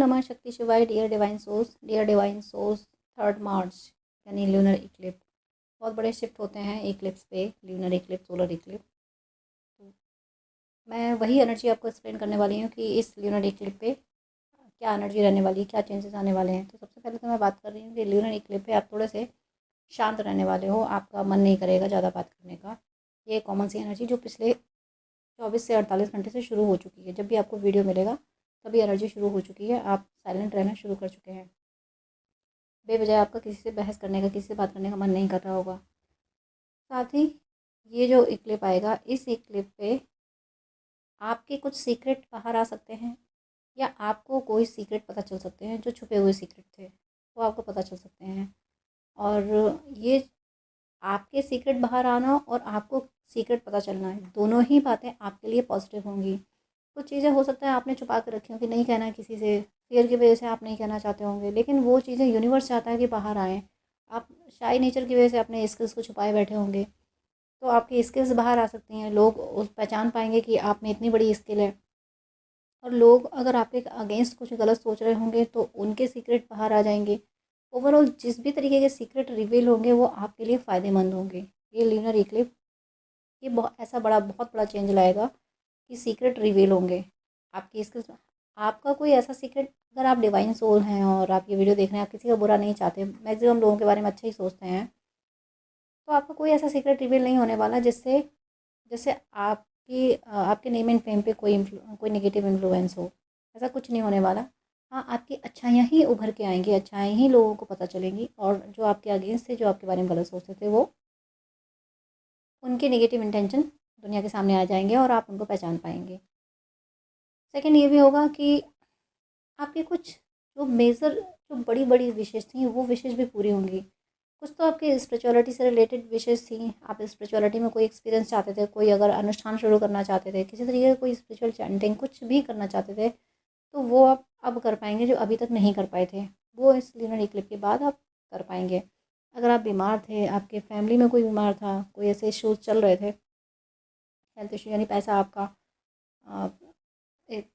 नमः शक्ति शिवाय। डियर डिवाइन सोर्स, 3 मार्च यानी ल्यूनर इक्लिप्स, बहुत बड़े शिफ्ट होते हैं इक्लिप्स पे, ल्यूनर इक्लिप्स, सोलर इक्लिप्स। तो मैं वही एनर्जी आपको एक्सप्लेन करने वाली हूँ कि इस ल्यूनर इक्लिप्स पे क्या एनर्जी रहने वाली है, क्या चेंजेस आने वाले हैं। तो सबसे पहले तो मैं बात कर रही हूँ कि ल्यूनर इक्लिप्स पे आप थोड़े से शांत रहने वाले हो, आपका मन नहीं करेगा ज़्यादा बात करने का। ये कॉमन सी एनर्जी जो पिछले 24 से 48 घंटे से शुरू हो चुकी है। जब भी आपको वीडियो मिलेगा तभी एनर्जी शुरू हो चुकी है, आप साइलेंट रहना शुरू कर चुके हैं। बेवजह आपका किसी से बहस करने का, किसी से बात करने का मन नहीं कर रहा होगा। साथ ही ये जो इक्लिप आएगा, इस इक्लिप पे आपके कुछ सीक्रेट बाहर आ सकते हैं, या आपको कोई सीक्रेट पता चल सकते हैं जो छुपे हुए सीक्रेट थे, वो आपको पता चल सकते हैं। और ये आपके सीक्रेट बाहर आना और आपको सीक्रेट पता चलना है, दोनों ही बातें आपके लिए पॉजिटिव होंगी। कुछ चीज़ें हो सकता है आपने छुपा कर रखी हों कि नहीं कहना है किसी से, फ़ियर की वजह से आप नहीं कहना चाहते होंगे, लेकिन वो चीज़ें यूनिवर्स चाहता है कि बाहर आएँ। आप शाय नेचर की वजह से अपने स्किल्स को छुपाए बैठे होंगे, तो आपकी स्किल्स बाहर आ सकती हैं। लोग उस पहचान पाएँगे कि आप में इतनी बड़ी स्किल है। और लोग अगर आपके अगेंस्ट कुछ गलत सोच रहे होंगे तो उनके सीक्रेट बाहर आ जाएँगे। ओवरऑल जिस भी तरीके के सीक्रेट रिवील होंगे वो आपके लिए फ़ायदेमंद होंगे। ये ल्यूनर इक्लिप्स ये बहुत बड़ा चेंज लाएगा कि सीक्रेट रिवील होंगे आपकी स्किल्स। आपका कोई ऐसा सीक्रेट, अगर आप डिवाइन सोल हैं और आप ये वीडियो देख रहे हैं, आप किसी का बुरा नहीं चाहते, मैक्सिमम लोगों के बारे में अच्छा ही सोचते हैं, तो आपका कोई ऐसा सीक्रेट रिवील नहीं होने वाला जिससे जैसे आपके नेम एंड फेम पे कोई नेगेटिव इन्फ्लुएंस हो। ऐसा कुछ नहीं होने वाला। हाँ, आपकी अच्छाइयाँ ही उभर के आएंगी, अच्छाइयाँ ही लोगों को पता चलेंगी, और जो आपके अगेंस्ट थे, जो आपके बारे में गलत सोचते थे, वो उनके नेगेटिव इंटेंशन दुनिया के सामने आ जाएंगे और आप उनको पहचान पाएंगे। सेकंड ये भी होगा कि आपके कुछ जो मेजर, जो बड़ी बड़ी विशेष थी, वो विशेष भी पूरी होंगी। कुछ तो आपकी स्पिरिचुअलिटी से रिलेटेड विशेष थी, आप स्पिरिचुअलिटी में कोई एक्सपीरियंस चाहते थे, कोई अगर अनुष्ठान शुरू करना चाहते थे, किसी तरीके का कोई स्पिरिचुअल चैंटिंग कुछ भी करना चाहते थे, तो वो आप अब कर पाएंगे, जो अभी तक नहीं कर पाए थे, वो इस ल्यूनर इक्लिप्स के बाद आप कर पाएंगे। अगर आप बीमार थे, आपके फैमिली में कोई बीमार था, कोई ऐसे इश्यूज चल रहे थे, हेल्थ इशू यानी पैसा आपका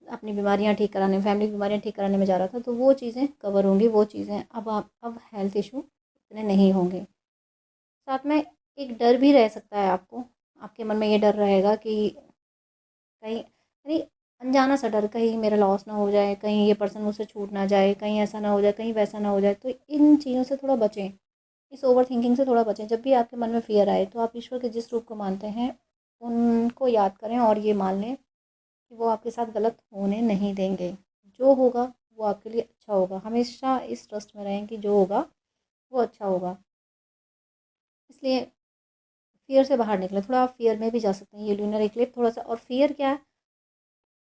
अपनी बीमारियां ठीक कराने, फैमिली की बीमारियां ठीक कराने में जा रहा था, तो वो चीज़ें कवर होंगी। वो चीज़ें अब हेल्थ इशू इतने नहीं होंगे। साथ में एक डर भी रह सकता है आपको, आपके मन में ये डर रहेगा कि कहीं, यानी अनजाना सा डर, कहीं मेरा लॉस ना हो जाए, कहीं ये पर्सन मुझसे छूट ना जाए, कहीं ऐसा ना हो जाए, कहीं वैसा ना हो जाए। तो इन चीज़ों से थोड़ा बचें, इस ओवर थिंकिंग से थोड़ा बचें। जब भी आपके मन में फ़ियर आए तो आप ईश्वर के जिस रूप को मानते हैं उनको याद करें और ये मान लें कि वो आपके साथ गलत होने नहीं देंगे। जो होगा वो आपके लिए अच्छा होगा। हमेशा इस ट्रस्ट में रहें कि जो होगा वो अच्छा होगा। इसलिए फ़ियर से बाहर निकलें, थोड़ा आप फ़ियर में भी जा सकते हैं। ये लूनर इक्लिप्स थोड़ा-सा, और फ़ियर क्या है,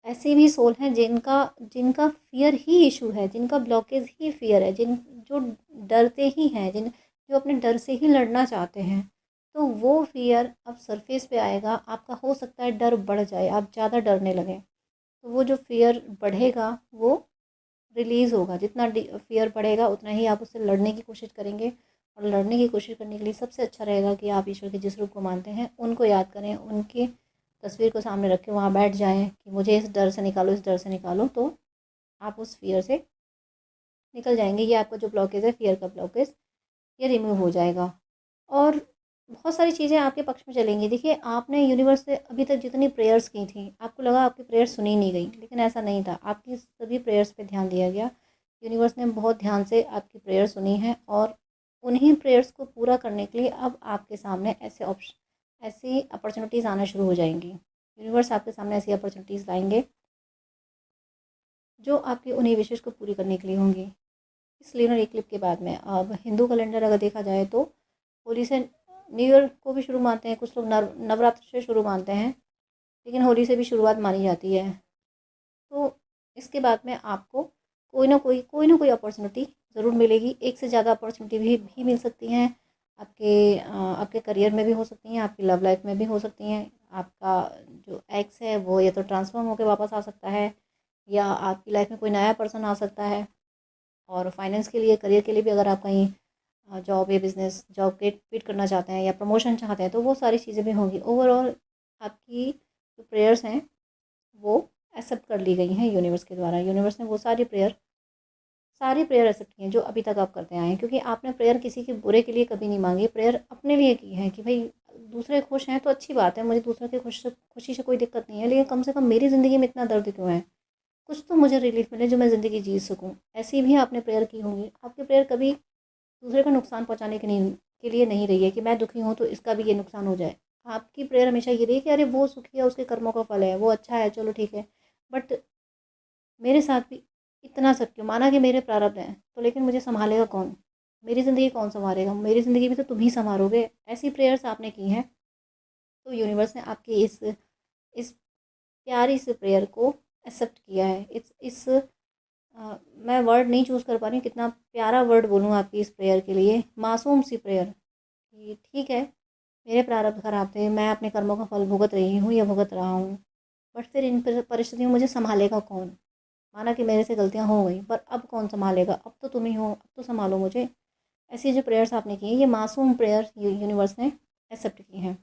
ऐसे भी सोल हैं जिनका जिनका फ़ियर ही इशू है, जिनका ब्लॉकेज ही फ़ियर है, जो डरते ही हैं, जो अपने डर से ही लड़ना चाहते हैं। तो वो फ़ियर अब सरफेस पे आएगा, आपका हो सकता है डर बढ़ जाए, आप ज़्यादा डरने लगें। तो वो जो फ़ियर बढ़ेगा वो रिलीज़ होगा। जितना फ़ियर बढ़ेगा उतना ही आप उससे लड़ने की कोशिश करेंगे, और लड़ने की कोशिश करने के लिए सबसे अच्छा रहेगा कि आप ईश्वर के जिस रूप को मानते हैं उनको याद करें, उनकी तस्वीर को सामने रख के वहाँ बैठ जाएँ कि मुझे इस डर से निकालो, इस डर से निकालो, तो आप उस फ़ियर से निकल जाएँगे। ये आपका जो ब्लॉकेज है, फ़ियर का ब्लॉकेज, ये रिमूव हो जाएगा। और बहुत सारी चीज़ें आपके पक्ष में चलेंगी। देखिए, आपने यूनिवर्स से अभी तक जितनी प्रेयर्स की थी, आपको लगा आपकी प्रेयर्स सुनी नहीं गई, लेकिन ऐसा नहीं था। आपकी सभी प्रेयर्स पे ध्यान दिया गया। यूनिवर्स ने बहुत ध्यान से आपकी प्रेयर सुनी है, और उन्हीं प्रेयर्स को पूरा करने के लिए अब आपके सामने ऐसी अपॉर्चुनिटीज़ आना शुरू हो जाएंगी। यूनिवर्स आपके सामने ऐसी अपॉर्चुनिटीज़ लाएंगे जो आपकी उन्हीं विशेष को पूरी करने के लिए होंगी। इस लूनर इक्लिप्स के बाद में अब हिंदू कैलेंडर अगर देखा जाए तो होली से न्यू ईयर को भी शुरू मानते हैं, कुछ लोग नवरात्र से शुरू मानते हैं, लेकिन होली से भी शुरुआत मानी जाती है। तो इसके बाद में आपको कोई ना कोई अपॉर्चुनिटी ज़रूर मिलेगी। एक से ज़्यादा अपॉर्चुनिटी भी मिल सकती हैं। आपके करियर में भी हो सकती हैं, आपकी लव लाइफ में भी हो सकती हैं। आपका जो एक्स है वो या तो ट्रांसफॉर्म होकर वापस आ सकता है, या आपकी लाइफ में कोई नया पर्सन आ सकता है। और फाइनेंस के लिए, करियर के लिए भी, अगर आप कहीं जॉब या बिज़नेस जॉब के क्विट करना चाहते हैं या प्रमोशन चाहते हैं, तो वो सारी चीज़ें भी होंगी। ओवरऑल आपकी जो प्रेयर्स हैं वो एक्सेप्ट कर ली गई हैं यूनिवर्स के द्वारा। यूनिवर्स ने वो सारी प्रेयर सारी प्रेयर एक्सेप्ट की हैं जो अभी तक आप करते आए हैं, क्योंकि आपने प्रेयर किसी के बुरे के लिए कभी नहीं मांगी, प्रेयर अपने लिए की है कि भाई दूसरे खुश हैं तो अच्छी बात है, मुझे दूसरों की खुशी से कोई दिक्कत नहीं है, लेकिन कम से कम मेरी ज़िंदगी में इतना दर्द क्यों है, कुछ तो मुझे रिलीफ मिले जो मैं ज़िंदगी जी सकूँ। ऐसी भी आपने प्रेयर की होंगी। आपकी प्रेयर कभी दूसरे का नुकसान पहुँचाने के लिए नहीं रही है कि मैं दुखी हूँ तो इसका भी ये नुकसान हो जाए। आपकी प्रेयर हमेशा ये रही है कि अरे वो सुखी है, उसके कर्मों का फल है, वो अच्छा है, चलो ठीक है। बट मेरे साथ भी इतना सब क्यों? माना कि मेरे प्रारब्ध हैं, तो लेकिन मुझे सँभालेगा कौन? मेरी ज़िंदगी कौन सँवारेगा? मेरी ज़िंदगी भी तो तुम ही सँवारोगे। ऐसी प्रेयर्स आपने की हैं, तो यूनिवर्स ने आपकी इस प्यारी सी प्रेयर को एक्सेप्ट किया है। मैं वर्ड नहीं चूज़ कर पा रही हूँ, कितना प्यारा वर्ड बोलूँ आपकी इस प्रेयर के लिए, मासूम सी प्रेयर कि ठीक है, मेरे प्रारब्ध खराब थे, मैं अपने कर्मों का फल भुगत रही हूँ या भुगत रहा हूँ, बट फिर इन परिस्थितियों में मुझे सँभालेगा कौन? माना कि मेरे से गलतियाँ हो गई, पर अब कौन सँभालेगा? अब तो तुम ही हो, अब तो सँभालो मुझे। ऐसी जो प्रेयर्स आपने की हैं, ये मासूम प्रेयर यूनिवर्स ने एक्सेप्ट की हैं।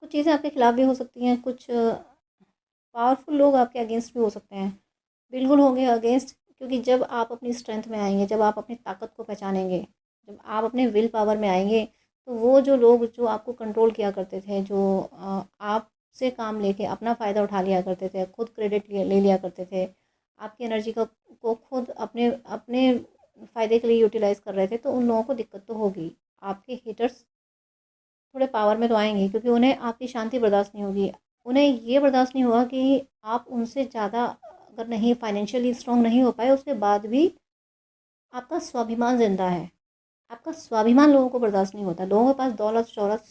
कुछ चीज़ें आपके खिलाफ भी हो सकती हैं, कुछ पावरफुल लोग आपके अगेंस्ट भी हो सकते हैं। बिल्कुल होंगे अगेंस्ट, क्योंकि जब आप अपनी स्ट्रेंथ में आएँगे, जब आप अपनी ताकत को पहचानेंगे, जब आप अपने विल पावर में आएँगे, तो वो जो लोग जो आपको कंट्रोल किया करते थे, जो आपसे काम लेके अपना फ़ायदा उठा लिया करते थे, खुद क्रेडिट ले लिया करते थे, आपकी एनर्जी को खुद अपने अपने फ़ायदे के लिए यूटिलाइज़ कर रहे थे, तो उन लोगों को दिक्कत तो होगी। आपके हेटर्स थोड़े पावर में तो आएँगे, क्योंकि उन्हें आपकी शांति बर्दाश्त नहीं होगी। उन्हें ये बर्दाश्त नहीं होगा कि आप उनसे ज़्यादा अगर नहीं फाइनेंशियली स्ट्रॉन्ग नहीं हो पाए, उसके बाद भी आपका स्वाभिमान ज़िंदा है। आपका स्वाभिमान लोगों को बर्दाश्त नहीं होता। लोगों के पास दौलत, शोहरत,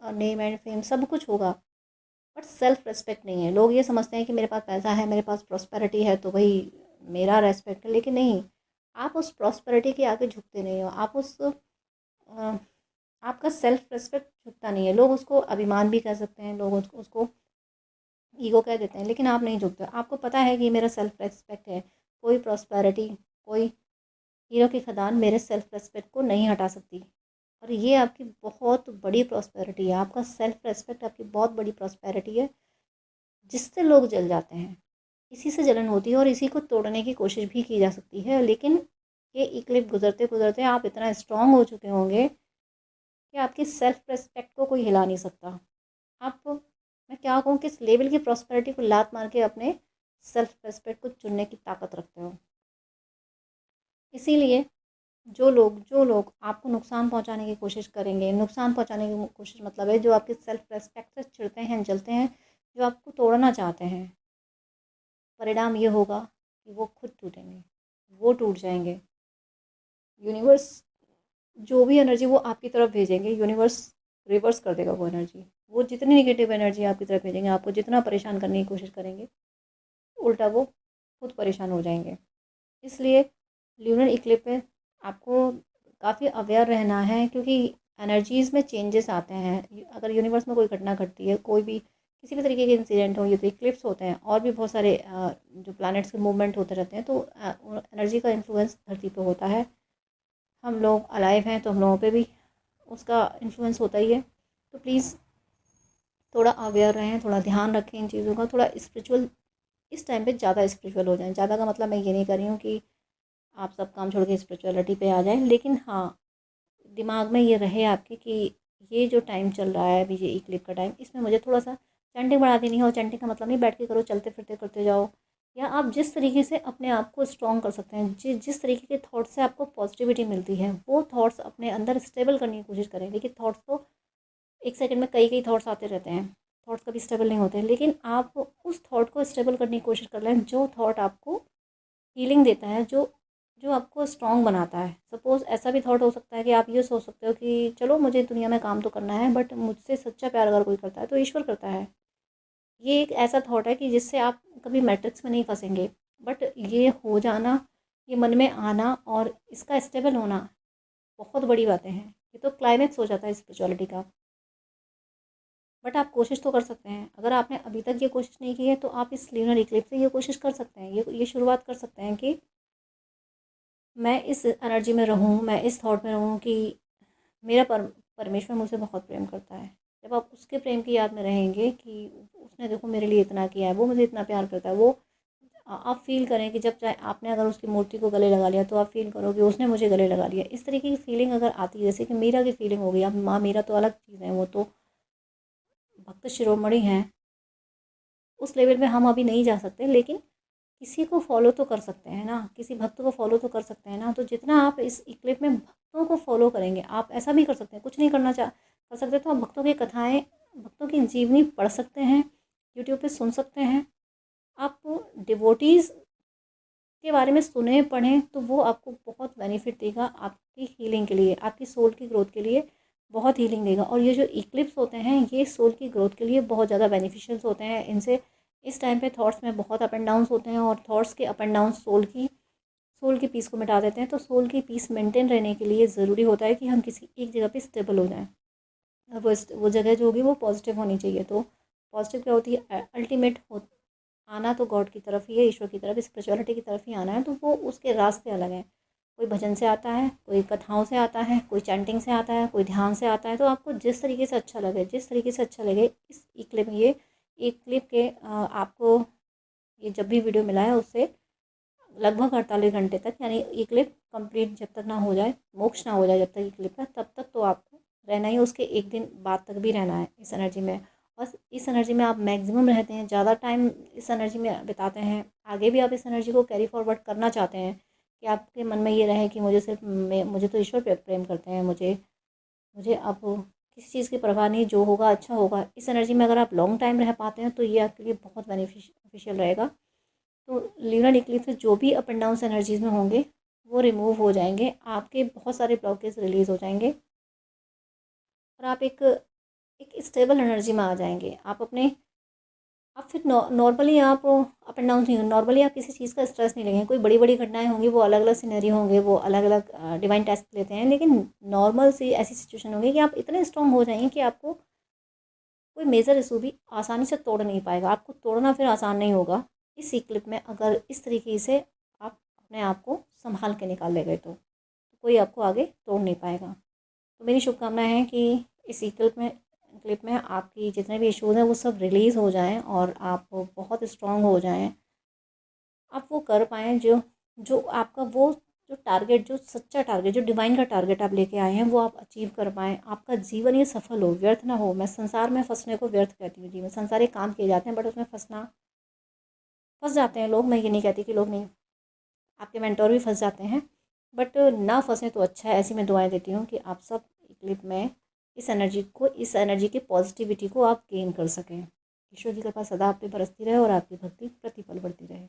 नेम एंड फेम सब कुछ होगा, बट सेल्फ रिस्पेक्ट नहीं है। लोग ये समझते हैं कि मेरे पास पैसा है, मेरे पास प्रॉस्पेरिटी है, तो भई मेरा रिस्पेक्ट है, लेकिन नहीं, आप उस प्रॉस्पेरिटी के आगे झुकते नहीं हो। आपका सेल्फ रिस्पेक्ट झुकता नहीं है। लोग उसको अभिमान भी कह सकते हैं, लोग उसको ईगो कह देते हैं, लेकिन आप नहीं झुकते। आपको पता है कि मेरा सेल्फ रिस्पेक्ट है, कोई प्रॉस्पेरिटी, कोई हीरो की खदान मेरे सेल्फ रिस्पेक्ट को नहीं हटा सकती। और ये आपकी बहुत बड़ी प्रॉस्पेरिटी है, आपका सेल्फ रिस्पेक्ट आपकी बहुत बड़ी प्रॉस्पेरिटी है, जिससे लोग जल जाते हैं। इसी से जलन होती है और इसी को तोड़ने की कोशिश भी की जा सकती है, लेकिन ये इक्लिप गुजरते गुजरते आप इतना स्ट्रांग हो चुके होंगे कि आपकी सेल्फ रिस्पेक्ट को कोई हिला नहीं सकता। आप, मैं क्या कहूँ, किस लेवल की प्रॉस्पेरिटी को लात मार के अपने सेल्फ रिस्पेक्ट को चुनने की ताकत रखते हो। इसीलिए जो लोग आपको नुकसान पहुंचाने की कोशिश करेंगे, नुकसान पहुंचाने की कोशिश मतलब है जो आपके सेल्फ रिस्पेक्ट से चिढ़ते हैं, जलते हैं, जो आपको तोड़ना चाहते हैं, परिणाम ये होगा कि वो खुद टूटेंगे, वो टूट जाएंगे। यूनिवर्स जो भी एनर्जी वो आपकी तरफ भेजेंगे, यूनिवर्स रिवर्स कर देगा वो एनर्जी। वो जितनी निगेटिव एनर्जी आपकी तरफ भेजेंगे, आपको जितना परेशान करने की कोशिश करेंगे, उल्टा वो खुद परेशान हो जाएंगे। इसलिए ल्यूनर इक्लिप पे आपको काफ़ी अवेयर रहना है, क्योंकि एनर्जीज़ में चेंजेस आते हैं। अगर यूनिवर्स में कोई घटना घटती है, कोई भी किसी भी तरीके के इंसिडेंट हो, ये तो इक्लिप्स होते हैं, और भी बहुत सारे जो प्लैनेट्स के मूवमेंट होते रहते हैं, तो एनर्जी का इन्फ्लुएंस धरती पे होता है। हम लोग अलाइव हैं तो हम लोगों पे भी उसका इन्फ्लुएंस होता ही है। तो प्लीज़ थोड़ा अवेयर रहें, थोड़ा ध्यान रखें इन चीज़ों का, थोड़ा स्पिरिचुअल इस टाइम पे ज़्यादा स्पिरिचुअल हो जाएँ। ज़्यादा का मतलब मैं ये नहीं कर रही हूँ कि आप सब काम छोड़ के स्पिरिचुअलिटी पे आ जाएँ, लेकिन हाँ, दिमाग में ये रहे आपके कि ये जो टाइम चल रहा है अभी, ये इक्लिप का टाइम, इसमें मुझे थोड़ा-सा चैंटिंग बढ़ा देनी है। और चैंटिंग का मतलब नहीं बैठ के करो, चलते-फिरते करते जाओ, या आप जिस तरीके से अपने आप को स्ट्रॉन्ग कर सकते हैं, जिस तरीके के थॉट्स से आपको पॉजिटिविटी मिलती है, वो थॉट्स अपने अंदर स्टेबल करने की कोशिश करें। देखिए, थॉट्स तो 1 सेकंड में कई-कई थॉट्स आते रहते हैं, थॉट्स कभी स्टेबल नहीं होते, लेकिन आप उस थॉट को स्टेबल करने की कोशिश कर लें, जो थॉट आपको हीलिंग देता है, जो जो आपको स्ट्रॉन्ग बनाता है। सपोज़ ऐसा भी थॉट हो सकता है कि आप ये सोच सकते हो कि चलो मुझे दुनिया में काम तो करना है, बट मुझसे सच्चा प्यार अगर कोई करता है तो ईश्वर करता है। ये एक ऐसा थॉट है कि जिससे आप कभी मैट्रिक्स में नहीं फँसेंगे। बट ये हो जाना, ये मन में आना और इसका स्टेबल होना बहुत बड़ी बातें हैं। ये तो क्लाइमेक्स हो जाता है स्पिरिचुअलिटी का। बट आप कोशिश तो कर सकते हैं। अगर आपने अभी तक ये कोशिश नहीं की है, तो आप इस लूनर इक्लिप्स से ये कोशिश कर सकते हैं। ये शुरुआत कर सकते हैं कि मैं इस एनर्जी में रहूँ, मैं इस थॉट में रहूँ कि मेरा परमेश्वर मुझसे बहुत प्रेम करता है। जब आप उसके प्रेम की याद में रहेंगे कि उसने देखो मेरे लिए इतना किया है, वो मुझे इतना प्यार करता है, वो आप फील करें कि जब चाहे आपने अगर उसकी मूर्ति को गले लगा लिया तो आप फील करो कि उसने मुझे गले लगा लिया। इस तरीके की फीलिंग अगर आती है, जैसे कि मीरा की फीलिंग हो गई, अब माँ मीरा तो अलग चीज़ है, वो तो भक्त शिरोमणि हैं, उस लेवल में हम अभी नहीं जा सकते, लेकिन किसी को फॉलो तो कर सकते हैं ना, किसी भक्त को फॉलो तो कर सकते हैं ना। तो जितना आप इस क्लिप में भक्तों को फॉलो करेंगे, आप ऐसा भी कर सकते हैं, कुछ नहीं करना चाह कर सकते तो आप भक्तों की कथाएं, भक्तों की जीवनी पढ़ सकते हैं, यूट्यूब पे सुन सकते हैं। आप डिवोटीज़ के बारे में सुने पढ़ें तो वो आपको बहुत बेनिफिट देगा, आपकी हीलिंग के लिए, आपकी सोल की ग्रोथ के लिए बहुत हीलिंग देगा। और ये जो इक्लिप्स होते हैं ये सोल की ग्रोथ के लिए बहुत ज़्यादा बेनिफिशियल होते हैं। इनसे इस टाइम पे थॉट्स में बहुत अप एंड डाउन्स होते हैं, और थॉट्स के अप एंड डाउन सोल की पीस को मिटा देते हैं। तो सोल की पीस मेंटेन रहने के लिए ज़रूरी होता है कि हम किसी एक जगह पे स्टेबल हो जाएं। वो जगह जो होगी वो पॉजिटिव होनी चाहिए। तो पॉजिटिव क्या होती है, अल्टीमेट हो आना तो गॉड की तरफ ही है, ईश्वर की तरफ, स्पिरिचुअलिटी की तरफ ही आना है। तो वो उसके रास्ते अलग हैं, कोई भजन से आता है, कोई कथाओं से आता है, कोई चैंटिंग से आता है, कोई ध्यान से आता है। तो आपको जिस तरीके से अच्छा लगे, जिस तरीके से अच्छा लगे, इस एक क्लिप ये एक क्लिप के आपको ये जब भी वीडियो मिला है उससे लगभग 48 घंटे तक, यानी ये क्लिप कंप्लीट जब तक ना हो जाए, मोक्ष ना हो जाए जब तक ये क्लिप है, तब तक तो आपको रहना ही, उसके एक दिन बाद तक भी रहना है इस एनर्जी में। बस इस एनर्जी में आप मैक्सिमम रहते हैं, ज़्यादा टाइम इस एनर्जी में बिताते हैं, आगे भी आप इस एनर्जी को कैरी फॉरवर्ड करना चाहते हैं कि आपके मन में ये रहे कि मुझे सिर्फ मुझे तो ईश्वर प्रेम करते हैं, मुझे मुझे अब किसी चीज़ की परवाह नहीं, जो होगा अच्छा होगा। इस एनर्जी में अगर आप लॉन्ग टाइम रह पाते हैं तो ये आपके लिए बहुत बेनिफिशियल रहेगा। तो ल्यूनर इक्लिप्स से जो भी अप एंड डाउन एनर्जीज़ में होंगे वो रिमूव हो जाएंगे, आपके बहुत सारे ब्लॉकेज रिलीज़ हो जाएंगे, और आप एक स्टेबल एनर्जी में आ जाएंगे। आप अपने आप फिर नॉर्मली आप अप एंड डाउन नहीं, नॉर्मली आप किसी चीज़ का स्ट्रेस नहीं लेंगे। कोई बड़ी बड़ी घटनाएं होंगी, वो अलग अलग सिनेरी होंगे, वो अलग अलग डिवाइन टेस्ट लेते हैं, लेकिन नॉर्मल सी ऐसी सिचुएशन होगी कि आप इतने स्ट्रांग हो जाएंगे कि आपको कोई मेजर इशू भी आसानी से तोड़ नहीं पाएगा, आपको तोड़ना फिर आसान नहीं होगा। इस क्लिप में अगर इस तरीके से आप अपने आप को संभाल के निकाल ले गए तो कोई आपको आगे तोड़ नहीं पाएगा। तो मेरी शुभकामनाएं हैं कि इस क्लिप में आपकी जितने भी इश्यूज़ हैं वो सब रिलीज़ हो जाएं, और आप बहुत स्ट्रांग हो जाएं, आप वो कर पाएँ जो जो आपका वो जो टारगेट, जो सच्चा टारगेट, जो डिवाइन का टारगेट आप लेके आए हैं, वो आप अचीव कर पाएँ, आपका जीवन ये सफल हो, व्यर्थ ना हो। मैं संसार में फंसने को व्यर्थ कहती हूँ। जीवन संसार एक काम किए जाते हैं, बट उसमें फंस जाते हैं लोग। मैं ये नहीं कहती कि लोग नहीं, आपके मेंटोर भी फंस जाते हैं, बट ना फंसे तो अच्छा है। ऐसी मैं दुआएं देती हूँ कि आप सब क्लिप में इस एनर्जी की पॉजिटिविटी को आप गेन कर सकें। ईश्वर की कृपा सदा आप पे बरसती रहे और आपकी भक्ति प्रतिपल बढ़ती रहे।